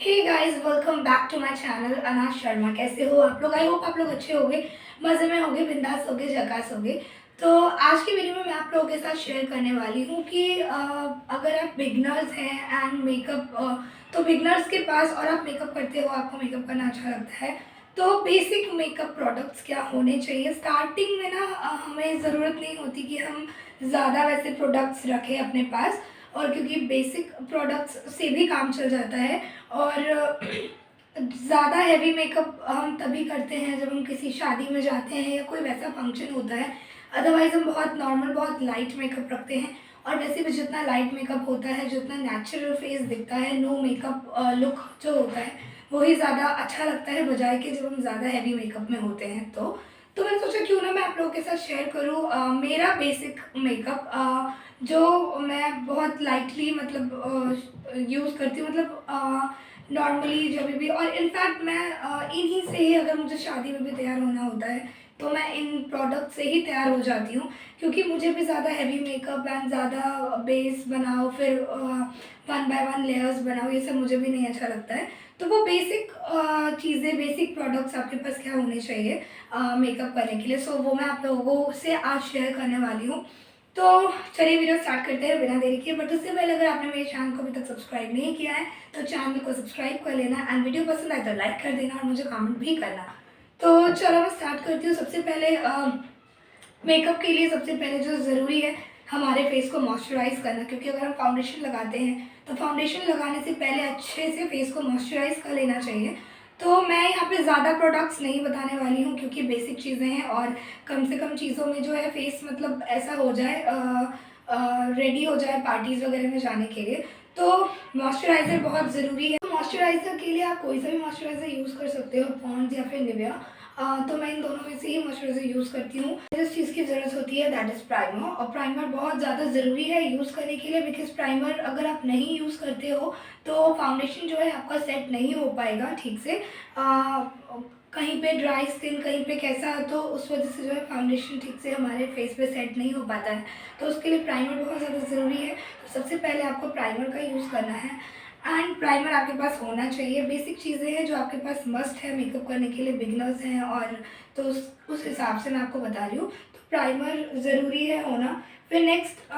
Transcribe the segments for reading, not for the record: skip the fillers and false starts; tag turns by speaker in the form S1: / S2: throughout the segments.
S1: Hey guys, welcome back to my channel Anaj Sharma. कैसे हो आप लोग? आई होप आप लोग अच्छे होंगे, मज़े में होंगे, बिंदास होंगे, झकास होंगे। तो आज की वीडियो में मैं आप लोगों के साथ शेयर करने वाली हूँ कि अगर आप बिगनर्स हैं एंड मेकअप तो बिगनर्स के पास और आप मेकअप करते हो, आपको मेकअप करना अच्छा लगता है, तो बेसिक मेकअप प्रोडक्ट्स क्या होने चाहिए। स्टार्टिंग में ना हमें ज़रूरत नहीं होती कि हम ज़्यादा वैसे प्रोडक्ट्स रखें अपने पास, और क्योंकि बेसिक प्रोडक्ट्स से भी काम चल जाता है। और ज़्यादा हैवी मेकअप हम तभी करते हैं जब हम किसी शादी में जाते हैं या कोई वैसा फंक्शन होता है। अदरवाइज़ हम बहुत नॉर्मल, बहुत लाइट मेकअप रखते हैं। और वैसे भी जितना लाइट मेकअप होता है, जितना नेचुरल फेस दिखता है, नो मेकअप लुक जो होता है, वही ज़्यादा अच्छा लगता है बजाय के जब हम ज़्यादा हैवी मेकअप में होते हैं। तो मैंने सोचा क्यों ना मैं आप लोगों के साथ शेयर करूँ मेरा बेसिक मेकअप, जो मैं बहुत लाइटली मतलब यूज़ करती हूँ, मतलब नॉर्मली जब भी। और इनफैक्ट मैं इन्हीं से ही, अगर मुझे शादी में भी तैयार होना होता है तो मैं इन प्रोडक्ट से ही तैयार हो जाती हूँ, क्योंकि मुझे भी ज़्यादा हैवी मेकअप एंड ज़्यादा बेस बनाओ, फिर वन बाय वन लेयर्स बनाओ, ये सब मुझे भी नहीं अच्छा लगता है। तो वो बेसिक चीज़ें, बेसिक प्रोडक्ट्स आपके पास क्या होने चाहिए मेकअप करने के लिए, सो वो मैं आप लोगों से आज शेयर करने वाली हूँ। तो चलिए वीडियो स्टार्ट करते हैं बिना देरी किए। बट उससे पहले अगर आपने मेरे चैनल को अभी तक सब्सक्राइब नहीं किया है तो चैनल को सब्सक्राइब कर लेना, एंड वीडियो पसंद आए तो लाइक कर देना और मुझे कमेंट भी करना। तो चलो मैं स्टार्ट करती हूँ। सबसे पहले मेकअप के लिए सबसे पहले जो ज़रूरी है, हमारे फेस को मॉइस्चराइज़ करना, क्योंकि अगर हम फाउंडेशन लगाते हैं तो फाउंडेशन लगाने से पहले अच्छे से फेस को मॉइस्चराइज़ कर लेना चाहिए। तो मैं यहाँ पे ज़्यादा प्रोडक्ट्स नहीं बताने वाली हूँ, क्योंकि बेसिक चीज़ें हैं और कम से कम चीज़ों में जो है फेस मतलब ऐसा हो जाए, रेडी हो जाए पार्टीज़ वगैरह में जाने के लिए। तो मॉइस्चराइज़र बहुत ज़रूरी है। मॉइस्चराइज़र के लिए आप कोई सा भी मॉइस्चराइज़र यूज़ कर सकते हो, पॉन्ड्स या फिर निविया। तो मैं इन दोनों में से ही मॉइस्चराइज़र यूज़ करती हूँ। जिस चीज़ की ज़रूरत होती है दैट इज़ प्राइमर, और प्राइमर बहुत ज़्यादा ज़रूरी है यूज़ करने के लिए, बिकॉज़ प्राइमर अगर आप नहीं यूज़ करते हो तो फाउंडेशन जो है आपका सेट नहीं हो पाएगा ठीक से। कहीं पे ड्राई स्किन, कहीं पे कैसा, तो उस वजह से जो है फाउंडेशन ठीक से हमारे फेस पे सेट नहीं हो पाता है। तो उसके लिए प्राइमर बहुत ज़्यादा ज़रूरी है। तो सबसे पहले आपको प्राइमर का यूज़ करना है, एंड प्राइमर आपके पास होना चाहिए। बेसिक चीज़ें हैं जो आपके पास मस्ट है मेकअप करने के लिए, बिगिनर्स हैं, और तो उस हिसाब से मैं आपको बता रही हूँ। तो प्राइमर ज़रूरी है होना। फिर नेक्स्ट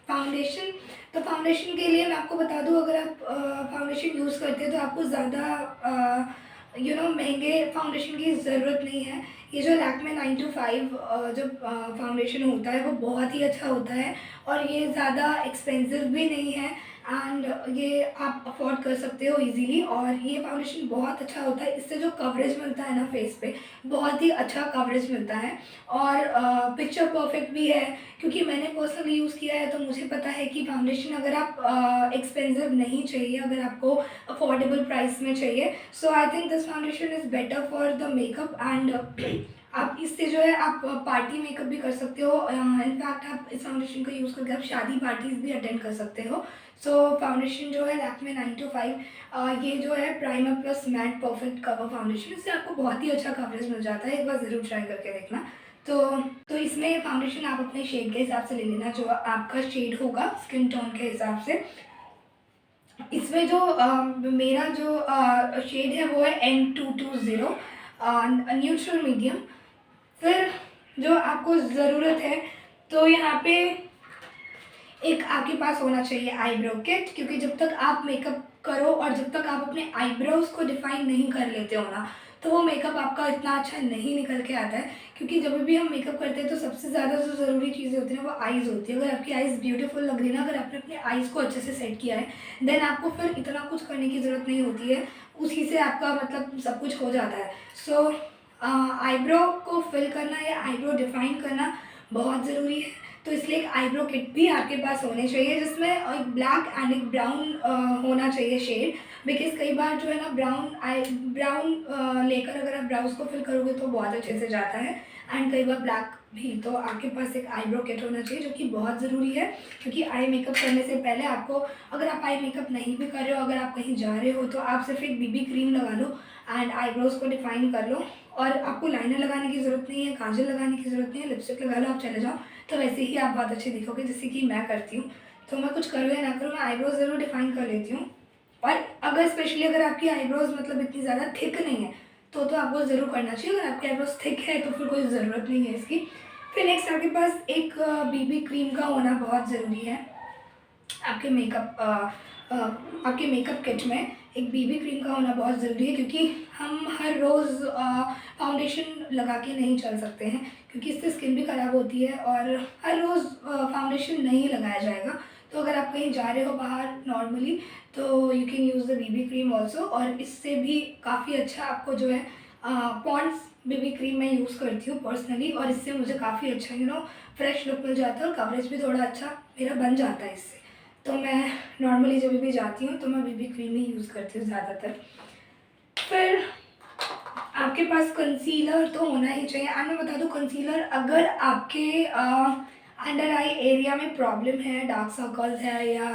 S1: फाउंडेशन। तो फाउंडेशन के लिए मैं आपको बता दूँ, अगर आप फाउंडेशन यूज़ करते हैं तो आपको ज़्यादा महंगे फाउंडेशन की ज़रूरत नहीं है। ये जो लैक्मे 925 जो फाउंडेशन होता है वो बहुत ही अच्छा होता है, और ये ज़्यादा एक्सपेंसिव भी नहीं है, एंड ये आप अफोर्ड कर सकते हो इजीली। और ये फाउंडेशन बहुत अच्छा होता है, इससे जो कवरेज मिलता है ना फेस पे, बहुत ही अच्छा कवरेज मिलता है। और पिक्चर परफेक्ट भी है, क्योंकि मैंने पर्सनली यूज़ किया है तो मुझे पता है कि फाउंडेशन अगर आप एक्सपेंसिव नहीं चाहिए, अगर आपको अफोर्डेबल प्राइस में चाहिए, so I think this foundation is better for the makeup. And आप इससे जो है आप पार्टी मेकअप भी कर सकते हो। इनफैक्ट आप इस फाउंडेशन का यूज़ करके आप शादी पार्टीज़ भी अटेंड कर सकते हो। सो फाउंडेशन जो है लैक्मे 925, ये जो है primer plus mat perfect cover foundation, इससे आपको बहुत ही अच्छा कवरेज मिल जाता है। एक बार ज़रूर ट्राई करके देखना। तो तो इसमें फाउंडेशन आप अपने शेड के हिसाब से ले लेना, जो आपका शेड होगा स्किन टोन के हिसाब से। इसमें जो मेरा जो शेड है वो है N220, न्यूट्रल मीडियम। फिर जो आपको ज़रूरत है, तो यहाँ पे एक आपके पास होना चाहिए आईब्रो किट, क्योंकि जब तक आप मेकअप करो और जब तक आप अपने आईब्रोज को डिफाइन नहीं कर लेते हो ना, तो वो मेकअप आपका इतना अच्छा नहीं निकल के आता है। क्योंकि जब भी हम मेकअप करते हैं तो सबसे ज़्यादा जो ज़रूरी चीज़ें होती हैं वो आइज़ होती है। अगर आपकी आइज़ ब्यूटीफुल लग रही है ना, अगर आपने अपने आइज़ को अच्छे से सेट किया है, देन आपको फिर इतना कुछ करने की ज़रूरत नहीं होती है, उसी से आपका मतलब सब कुछ हो जाता है। सो आईब्रो को फिल करना या आईब्रो डिफाइन करना बहुत ज़रूरी है। तो इसलिए एक आईब्रो किट भी आपके पास होनी चाहिए, जिसमें एक ब्लैक एंड एक ब्राउन होना चाहिए शेड। बिकॉज कई बार जो है ना ब्राउन लेकर अगर आप ब्राउज को फिल करोगे तो बहुत अच्छे से जाता है, एंड कई बार ब्लैक भी। तो आपके पास एक आईब्रो किट होना चाहिए, जो कि बहुत ज़रूरी है, क्योंकि आई मेकअप करने से पहले आपको, अगर आप आई मेकअप नहीं भी कर रहे हो, अगर आप कहीं जा रहे हो, तो आप सिर्फ एक बीबी क्रीम लगा लो एंड आईब्रोज को डिफाइन कर लो। और आपको लाइनर लगाने की ज़रूरत नहीं है, काजल लगाने की ज़रूरत नहीं है, लिपस्टिक लगा लो, आप चले जाओ। तो वैसे ही आप बहुत अच्छे दिखोगे, जैसे कि मैं करती हूँ। तो मैं कुछ करूँ या ना करूँ, मैं आईब्रोज ज़रूर डिफाइन कर लेती हूँ। और अगर स्पेशली अगर आपकी आईब्रोज मतलब इतनी ज़्यादा थिक नहीं है तो आपको ज़रूर करना चाहिए। अगर आपकी आईब्रोज थिक है तो फिर कोई ज़रूरत नहीं है इसकी। फिर नेक्स्ट आपके पास एक बीबी क्रीम का होना बहुत ज़रूरी है। आपके मेकअप किट में एक बीबी क्रीम का होना बहुत ज़रूरी है, क्योंकि हम हर रोज़ फाउंडेशन लगा के नहीं चल सकते हैं, क्योंकि इससे स्किन भी ख़राब होती है और हर रोज़ फाउंडेशन नहीं लगाया जाएगा। तो अगर आप कहीं जा रहे हो बाहर नॉर्मली तो you can use the BB cream also, और इससे भी काफ़ी अच्छा आपको जो है पॉन्ड्स बीबी क्रीम मैं यूज़ करती हूँ पर्सनली, और इससे मुझे काफ़ी अच्छा फ्रेश लुक मिल जाता है और कवरेज भी थोड़ा अच्छा मेरा बन जाता है इससे। तो मैं नॉर्मली जब भी जाती हूँ तो मैं बीबी क्रीम ही यूज़ करती हूँ ज़्यादातर। फिर आपके पास कंसीलर तो होना ही चाहिए। एंड मैं बता दूँ, कंसीलर अगर आपके अंडर आई एरिया में प्रॉब्लम है, डार्क सर्कल्स है या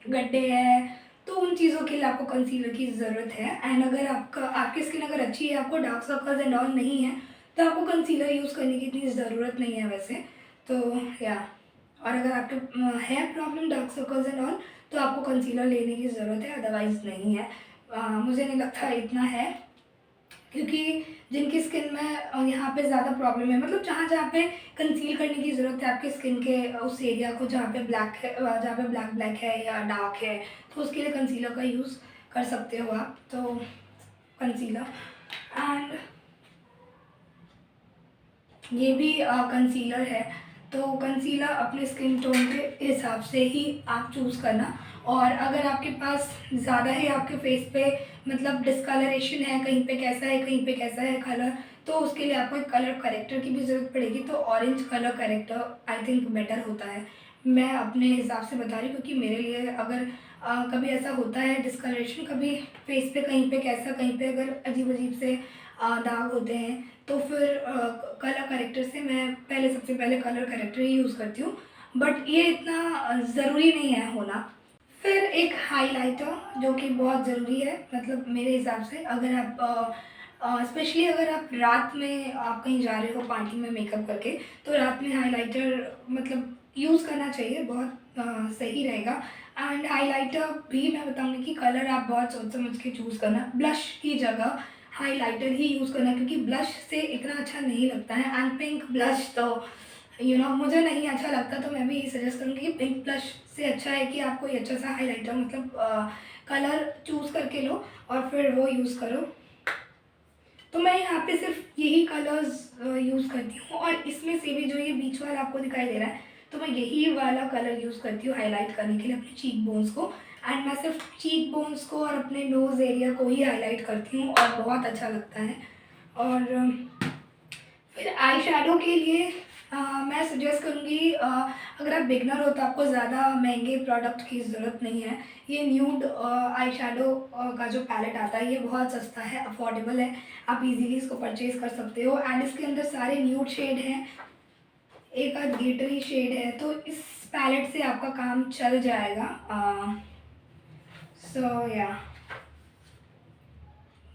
S1: गड्ढे हैं, तो उन चीज़ों के लिए आपको कंसीलर की ज़रूरत है। एंड अगर आपकी स्किन अगर अच्छी है, आपको डार्क सर्कल्स एंड ऑल नहीं है, तो आपको कंसीलर यूज़ करने की इतनी ज़रूरत नहीं है वैसे तो। या और अगर आपके है problem dark circles and all, तो आपको कंसीलर लेने की ज़रूरत है, अदरवाइज़ नहीं है। मुझे नहीं लगता इतना है, क्योंकि जिनकी स्किन में यहाँ पे ज़्यादा प्रॉब्लम है, मतलब जहाँ जहाँ पे कंसील करने की ज़रूरत है आपके स्किन के उस एरिया को जहाँ पे ब्लैक है, जहाँ पे ब्लैक ब्लैक है या डार्क है, तो उसके लिए कंसीलर का यूज़ कर सकते हो आप। तो कंसीलर एंड ये भी कंसीलर है, तो कंसीलर अपने स्किन टोन के हिसाब से ही आप चूज़ करना। और अगर आपके पास ज़्यादा ही आपके फेस पे मतलब डिस्कलरेशन है, कहीं पे कैसा है कहीं पे कैसा है कलर, तो उसके लिए आपको एक कलर करेक्टर की भी ज़रूरत पड़ेगी। तो orange colour corrector I think better होता है, मैं अपने हिसाब से बता रही हूँ, क्योंकि मेरे लिए अगर कभी ऐसा होता है डिस्कलरेशन, कभी फेस पे कहीं पे कैसा, कहीं पे अगर अजीब अजीब से दाग होते हैं, तो फिर कलर करेक्टर से मैं पहले सबसे पहले कलर करेक्टर ही यूज़ करती हूँ, बट ये इतना ज़रूरी नहीं है होना। फिर एक हाइलाइटर जो कि बहुत ज़रूरी है, मतलब मेरे हिसाब से अगर आप स्पेशली अगर आप रात में आप कहीं जा रहे हो पार्टी में मेकअप करके, तो रात में हाइलाइटर मतलब यूज़ करना चाहिए, बहुत सही रहेगा। एंड हाइलाइटर भी मैं बताऊँगी कि कलर आप बहुत सोच समझ के चूज़ करना, ब्लश की जगह हाइलाइटर ही यूज़ करना, क्योंकि ब्लश से इतना अच्छा नहीं लगता है। एंड पिंक ब्लश तो मुझे नहीं अच्छा लगता, तो मैं भी यही सजेस्ट करूँगी कि पिंक ब्लश से अच्छा है कि आप कोई अच्छा सा हाइलाइटर मतलब कलर चूज़ करके लो और फिर वो यूज़ करो। तो मैं यहाँ पे सिर्फ यही कलर्स यूज़ करती हूँ, और इसमें से भी जो ये बीच वाला आपको दिखाई दे रहा है, तो मैं यही वाला कलर यूज़ करती हूँ हाईलाइट करने के लिए अपने चीक बोन्स को। एंड मैं सिर्फ चीक बोन्स को और अपने नोज़ एरिया को ही हाईलाइट करती हूँ और बहुत अच्छा लगता है। और फिर आई शेडो के लिए मैं सजेस्ट करूँगी, अगर आप बिगनर हो तो आपको ज़्यादा महंगे प्रोडक्ट की ज़रूरत नहीं है। ये न्यूड आई शेडो का जो पैलेट आता है, ये बहुत सस्ता है, अफोर्डेबल है, आप इजीली इसको परचेज़ कर सकते हो। एंड इसके अंदर सारे न्यूड शेड हैं, एक आध ग्लिटरी शेड है, तो इस पैलेट से आपका काम चल जाएगा। सो या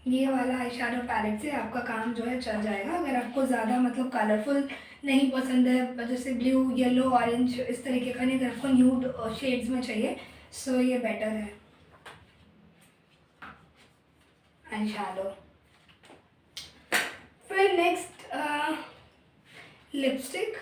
S1: ये वाला आई शेडो पैलेट से आपका काम जो है चल जाएगा। अगर आपको ज़्यादा मतलब कलरफुल नहीं पसंद है, जैसे ब्लू येलो ऑरेंज इस तरीके का नहीं, अगर आपको न्यूड शेड्स में चाहिए, सो ये बेटर है आई शेडो। फिर नेक्स्ट लिपस्टिक।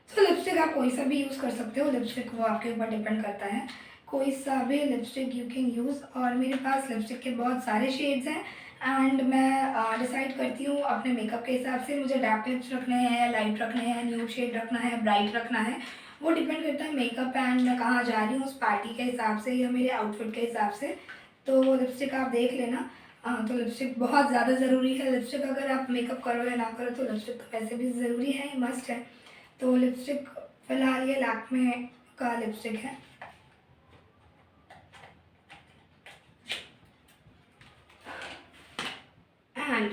S1: तो लिपस्टिक आप कोई सा भी यूज़ कर सकते हो, लिपस्टिक वो आपके ऊपर डिपेंड करता है, कोई सा भी लिपस्टिक यू कैन यूज़। और मेरे पास लिपस्टिक के बहुत सारे शेड्स हैं, एंड मैं डिसाइड करती हूँ अपने मेकअप के हिसाब से, मुझे डार्क लिप्स रखने हैं, लाइट रखने हैं, न्यू शेड रखना है, ब्राइट रखना है, वो डिपेंड करता है मेकअप एंड मैं कहाँ जा रही हूँ उस पार्टी के हिसाब से या मेरे आउटफिट के हिसाब से। तो लिपस्टिक आप देख लेना। तो लिपस्टिक बहुत ज़्यादा ज़रूरी है, लिपस्टिक अगर आप मेकअप करो या ना करो तो लिपस्टिक तो वैसे भी ज़रूरी है, मस्ट है। तो लिपस्टिक फ़िलहाल ये लैक्मे का लिपस्टिक है। एंड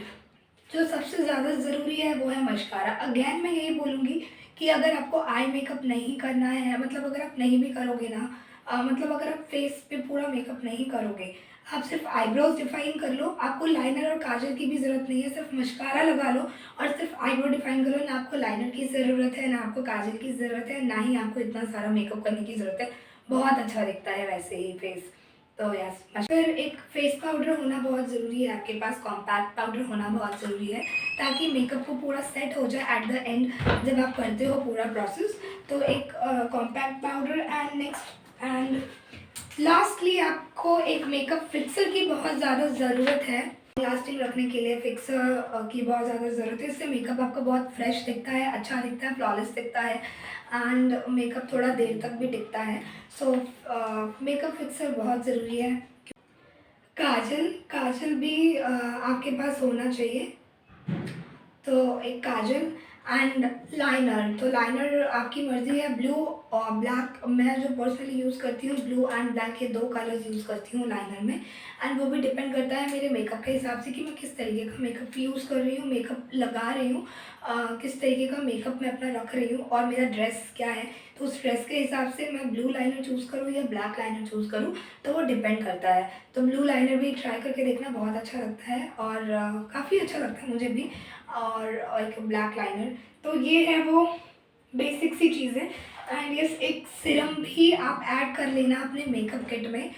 S1: जो सबसे ज़्यादा ज़रूरी है वो है मस्कारा। अगेन मैं यही बोलूँगी कि अगर आपको आई मेकअप नहीं करना है, मतलब अगर आप नहीं भी करोगे ना, मतलब अगर आप फेस पे पूरा मेकअप नहीं करोगे, आप सिर्फ आईब्रोज डिफाइन कर लो, आपको लाइनर और काजल की भी ज़रूरत नहीं है, सिर्फ मस्कारा लगा लो और सिर्फ आईब्रो डिफाइन करो, ना आपको लाइनर की ज़रूरत है, ना आपको काजल की ज़रूरत है, ना ही आपको इतना सारा मेकअप करने की ज़रूरत है, बहुत अच्छा दिखता है वैसे ही फेस। तो यस, फिर एक फेस पाउडर होना बहुत ज़रूरी है आपके पास, कॉम्पैक्ट पाउडर होना बहुत ज़रूरी है ताकि मेकअप को पूरा सेट हो जाए एट द एंड जब आप करते हो पूरा प्रोसेस। तो एक compact powder and next and lastly आपको एक मेकअप फिक्सर की बहुत ज़्यादा ज़रूरत है। लास्टिंग रखने के लिए फिक्सर की बहुत ज़्यादा ज़रूरत है, इससे मेकअप आपका बहुत फ्रेश दिखता है, अच्छा दिखता है, फ्लॉलेस दिखता है एंड मेकअप थोड़ा देर तक भी टिकता है। सो मेकअप फिक्सर बहुत ज़रूरी है। काजल, काजल भी आपके पास होना चाहिए। तो एक काजल एंड लाइनर, तो लाइनर आपकी मर्ज़ी है, ब्लू और ब्लैक। मैं जो पर्सनली यूज़ करती हूँ ब्लू एंड ब्लैक, ये 2 कलर्स यूज़ करती हूँ लाइनर में एंड वो भी डिपेंड करता है मेरे मेकअप के हिसाब से कि मैं किस तरीके का मेकअप यूज़ कर रही हूँ, मेकअप लगा रही हूँ, किस तरीके का मेकअप मैं अपना रख रही हूँ और मेरा ड्रेस क्या है। तो उस ड्रेस के हिसाब से मैं ब्लू लाइनर चूज़ करूँ या ब्लैक लाइनर चूज़ करूँ, तो वो डिपेंड करता है। तो ब्लू लाइनर भी ट्राई करके देखना, बहुत अच्छा लगता है और काफ़ी अच्छा लगता है मुझे भी। और एक ब्लैक लाइनर, तो ये है वो बेसिक सी चीज़ें। एंड यस, एक सिरम भी आप ऐड कर लेना अपने मेकअप किट में।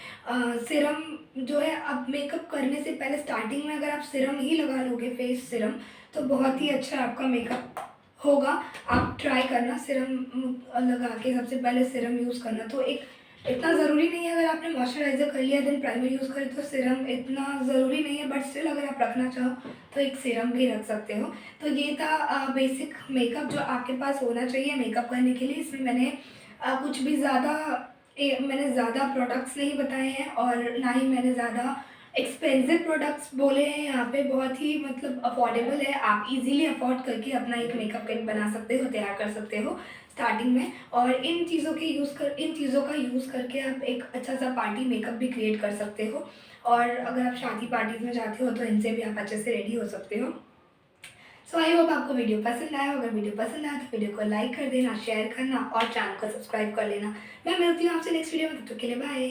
S1: सिरम जो है, अब मेकअप करने से पहले स्टार्टिंग में अगर आप सिरम ही लगा लोगे, फेस सिरम, तो बहुत ही अच्छा आपका मेकअप होगा। आप ट्राई करना सिरम लगा के सबसे पहले सिरम यूज़ करना। तो एक इतना ज़रूरी नहीं है, अगर आपने मॉइस्चराइज़र कर लिया देन प्राइमर यूज़ करें तो सिरम इतना ज़रूरी नहीं है, बट स्टिल अगर आप रखना चाहो तो एक सिरम भी रख सकते हो। तो ये था बेसिक मेकअप जो आपके पास होना चाहिए मेकअप करने के लिए। इसमें मैंने कुछ भी मैंने ज़्यादा प्रोडक्ट्स नहीं बताए हैं और ना ही मैंने ज़्यादा एक्सपेंसिव प्रोडक्ट्स बोले हैं। यहाँ पे बहुत ही मतलब अफोर्डेबल है, आप इजीली अफोर्ड करके अपना एक मेकअप किट बना सकते हो, तैयार कर सकते हो स्टार्टिंग में। और इन चीज़ों का यूज़ करके आप एक अच्छा सा पार्टी मेकअप भी क्रिएट कर सकते हो। और अगर आप शादी पार्टीज़ में जाते हो तो इनसे भी आप अच्छे से रेडी हो सकते हो। सो आई होप आपको वीडियो पसंद आया। अगर वीडियो पसंद आया तो वीडियो को लाइक कर देना, शेयर करना और चैनल को सब्सक्राइब कर लेना। मैं मिलती हूँ आपसे नेक्स्ट वीडियो में, तब तक के लिए बाय।